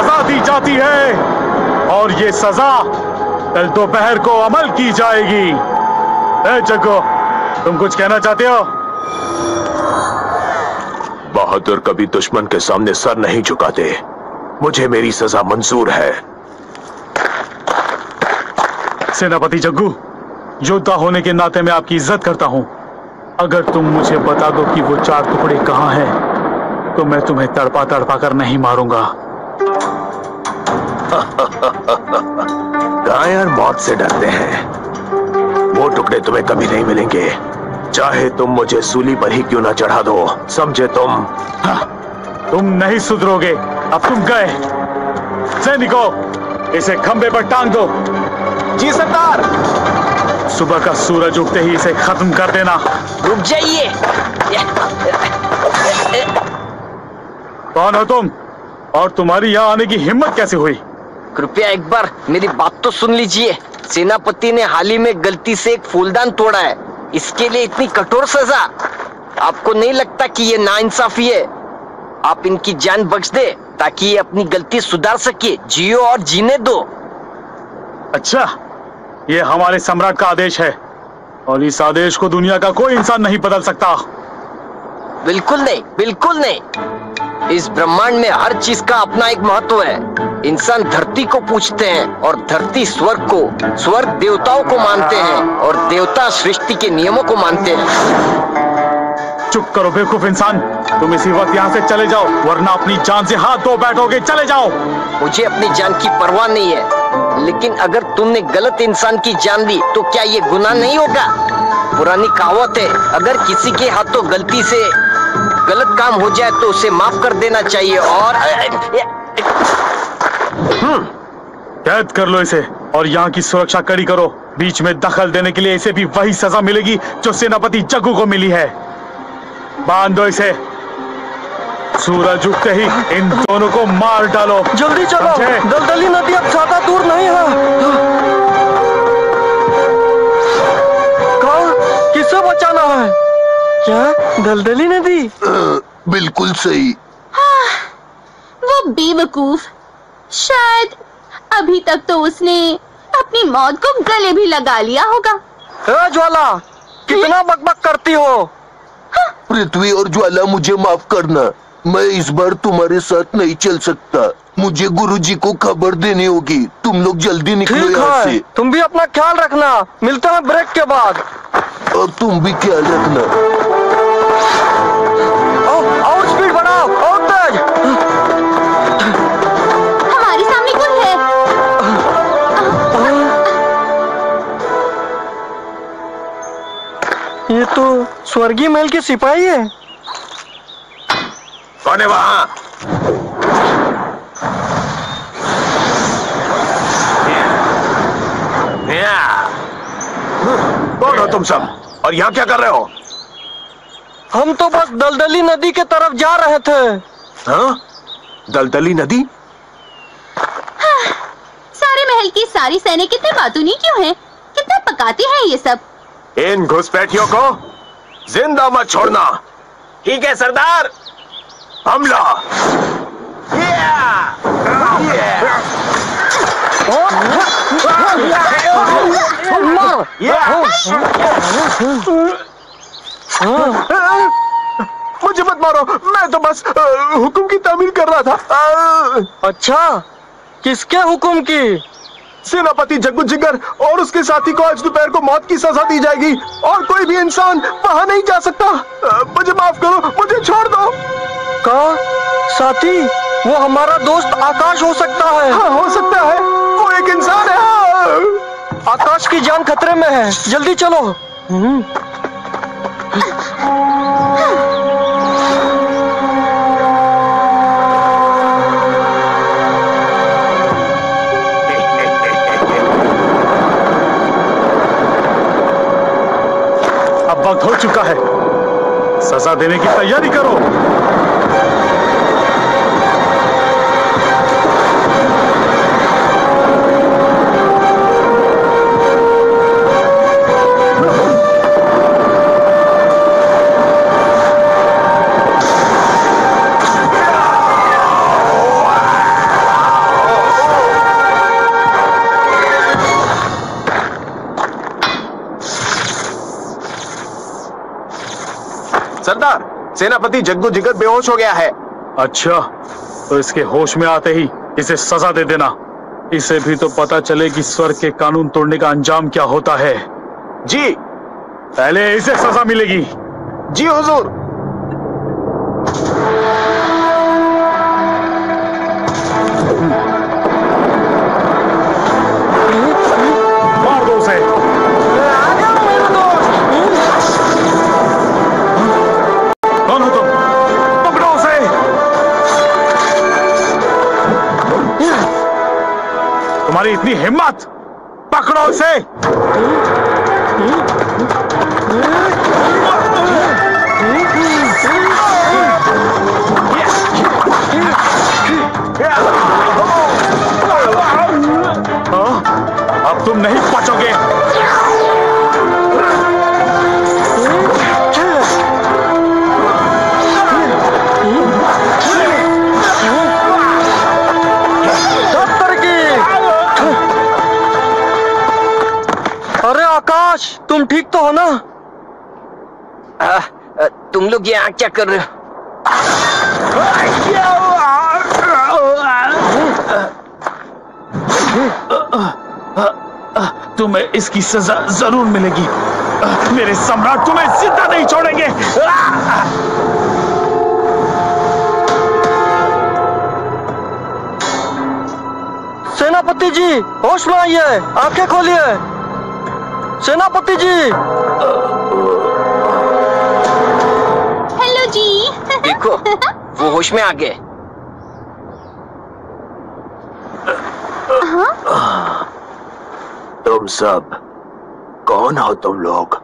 सजा दी जाती है और ये सजा कल दोपहर को अमल की जाएगी। ए जग्गू, तुम कुछ कहना चाहते हो? बहादुर कभी दुश्मन के सामने सर नहीं झुकाते। मुझे मेरी सजा मंजूर है। सेनापति जग्गू, योद्धा होने के नाते मैं आपकी इज्जत करता हूं। अगर तुम मुझे बता दो कि वो 4 टुकड़े कहां हैं, तो मैं तुम्हें तड़पा तड़पा कर नहीं मारूंगा। गाय मौत से डरते हैं। वो टुकड़े तुम्हें कभी नहीं मिलेंगे, चाहे तुम मुझे सूली पर ही क्यों ना चढ़ा दो। समझे तुम? हाँ, तुम नहीं सुधरोगे। अब तुम गए। सैनिकों, इसे खंबे पर टांग दो। जी सरदार। सुबह का सूरज उगते ही इसे खत्म कर देना। रुक जाइए। कौन हो तुम और तुम्हारी यहाँ आने की हिम्मत कैसे हुई? कृपया एक बार मेरी बात तो सुन लीजिए। सेनापति ने हाल ही में गलती से एक फूलदान तोड़ा है, इसके लिए इतनी कठोर सजा। आपको नहीं लगता कि ये नाइंसाफी है? आप इनकी जान बख्श दे ताकि ये अपनी गलती सुधार सके। जियो और जीने दो। अच्छा, ये हमारे सम्राट का आदेश है और इस आदेश को दुनिया का कोई इंसान नहीं बदल सकता। बिल्कुल नहीं, बिल्कुल नहीं। इस ब्रह्मांड में हर चीज का अपना एक महत्व है। इंसान धरती को पूजते हैं और धरती स्वर्ग को, स्वर्ग देवताओं को मानते हैं और देवता सृष्टि के नियमों को मानते हैं। चुप करो बेवकूफ इंसान, तुम इसी वक्त यहाँ से चले जाओ, वरना अपनी जान से हाथ धो बैठोगे। चले जाओ। मुझे अपनी जान की परवाह नहीं है, लेकिन अगर तुमने गलत इंसान की जान ली तो क्या ये गुनाह नहीं होगा? पुरानी कहावत है, अगर किसी के हाथों गलती से गलत काम हो जाए तो उसे माफ कर देना चाहिए। और कैद कर लो इसे और यहाँ की सुरक्षा कड़ी करो। बीच में दखल देने के लिए इसे भी वही सजा मिलेगी जो सेनापति जग्गू को मिली है। बांध दो इसे। सूरज उगते ही इन दोनों को मार डालो। जल्दी चलो, दलदली नदी अब ज्यादा दूर नहीं है। कौन? किसे बचाना है? क्या दलदली नदी? बिल्कुल सही। हाँ, वो बेवकूफ, शायद अभी तक तो उसने अपनी मौत को गले भी लगा लिया होगा। ज्वाला, कितना बकबक करती हो? हाँ? पृथ्वी और ज्वाला, मुझे माफ करना, मैं इस बार तुम्हारे साथ नहीं चल सकता। मुझे गुरुजी को खबर देनी होगी। तुम लोग जल्दी निकलो यहाँ से। तुम भी अपना ख्याल रखना। मिलते हैं ब्रेक के बाद। और तुम भी ख्याल रखना। और स्पीड बढ़ाओ, और तेज। हमारे सामने कौन है? ये तो स्वर्गीय महल के सिपाही है। कौन है वहाँ? कौन हो तुम सब और यहाँ क्या कर रहे हो? हम तो बस दलदली नदी के तरफ जा रहे थे। हाँ? दलदली नदी? हाँ, सारे महल की सारी सैनिक कितने बातूनी क्यों हैं? कितना पकाते हैं ये सब? इन घुसपैठियों को जिंदा मत छोड़ना। ठीक है सरदार। हमला। मुझे मत मारो, मैं तो बस हुक्म की तामील कर रहा था। अच्छा, किसके हुक्म की? सेनापति जग्गू जिगर और उसके साथी को आज दोपहर को मौत की सजा दी जाएगी और कोई भी इंसान वहां नहीं जा सकता। मुझे माफ करो, मुझे छोड़ दो। का साथी? वो हमारा दोस्त आकाश हो सकता है। हाँ, हो सकता है। वो एक इंसान है। आकाश की जान खतरे में है, जल्दी चलो। अब वक्त हो चुका है, सजा देने की तैयारी करो। सरदार, सेनापति जग्गू जिगर बेहोश हो गया है। अच्छा, तो इसके होश में आते ही इसे सजा दे देना। इसे भी तो पता चले कि स्वर्ग के कानून तोड़ने का अंजाम क्या होता है। जी। पहले इसे सजा मिलेगी। जी हुजूर। मार दो उसे। कौन हो तुम? पकड़ो उसे। तुम्हारी इतनी हिम्मत, पकड़ो उसे। अब तुम नहीं बचोगे। अरे आकाश, तुम ठीक तो हो ना? तुम लोग यहाँ क्या कर रहे हो? तुम्हें इसकी सजा जरूर मिलेगी। मेरे सम्राट तुम्हें जिंदा नहीं छोड़ेंगे। सेनापति जी, होश में आइए, आंखें खोलिए। सेनापति जी। हेलो जी। देखो, वो होश में आ गए। तुम सब कौन हो तुम लोग?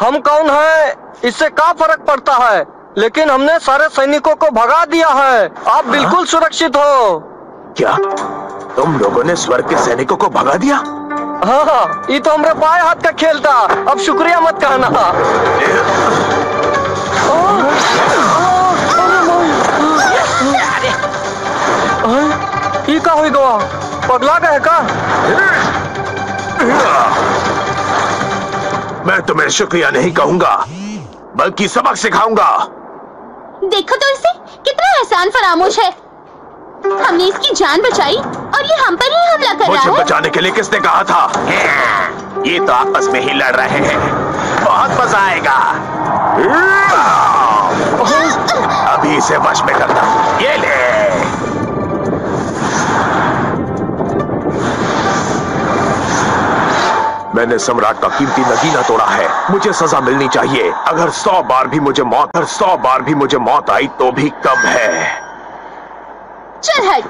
हम कौन है इससे क्या फर्क पड़ता है, लेकिन हमने सारे सैनिकों को भगा दिया है। आप बिल्कुल सुरक्षित हो। क्या तुम लोगों ने स्वर्ग के सैनिकों को भगा दिया? हाँ, ये तो हमारे बाएं हाथ का खेल था। अब शुक्रिया मत कहना। ये क्या हो गया? पगला गए का? मैं तुम्हें शुक्रिया नहीं कहूंगा, बल्कि सबक सिखाऊंगा। देखो तो इसे, कितना एहसान फरामोश है। हमने इसकी जान बचाई और ये हम पर ही हमला कर रहा है। मुझे बचाने के लिए किसने कहा था? ये तो आपस में ही लड़ रहे हैं। बहुत मजा आएगा। अभी इसे वश में करता हूं। ये ले। मैंने सम्राट का कीमती नगीना तोड़ा है। मुझे सजा मिलनी चाहिए। अगर 100 बार भी मुझे मौत आई तो भी कम है। चल हट,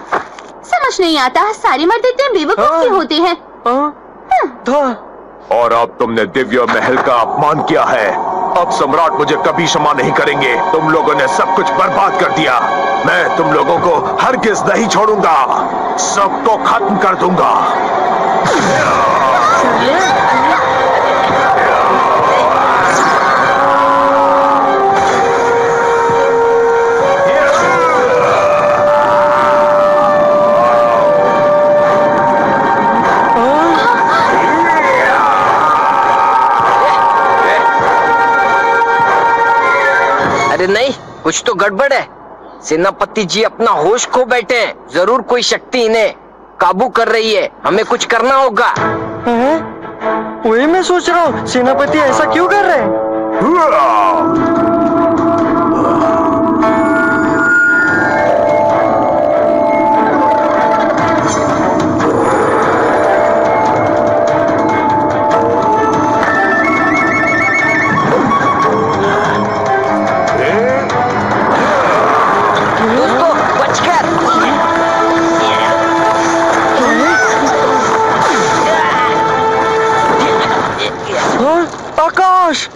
समझ नहीं आता सारे मर्द इतने बेवकूफ क्यों होते हैं। और अब तुमने दिव्य महल का अपमान किया है। अब सम्राट मुझे कभी क्षमा नहीं करेंगे। तुम लोगों ने सब कुछ बर्बाद कर दिया। मैं तुम लोगों को हरगिज नहीं छोड़ूंगा। सबको खत्म कर दूंगा। अरे नहीं, कुछ तो गड़बड़ है। सेनापति जी अपना होश खो बैठे हैं। जरूर कोई शक्ति इन्हें काबू कर रही है। हमें कुछ करना होगा। वही मैं सोच रहा हूँ, सेनापति ऐसा क्यों कर रहे हैं? दोस्तों, बचकर। आकाश!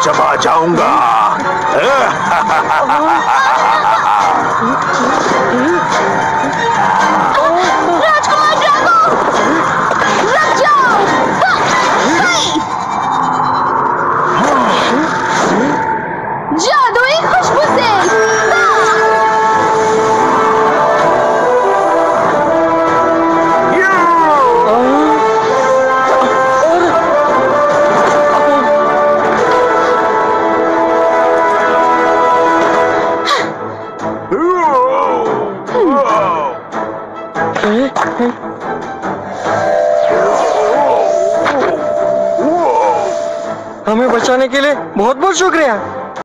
चबा जाऊंगा। राजकुमार ड्रैगो, रुक जाओ। नहीं। जादुई खुशबू से हमें बचाने के लिए बहुत बहुत शुक्रिया।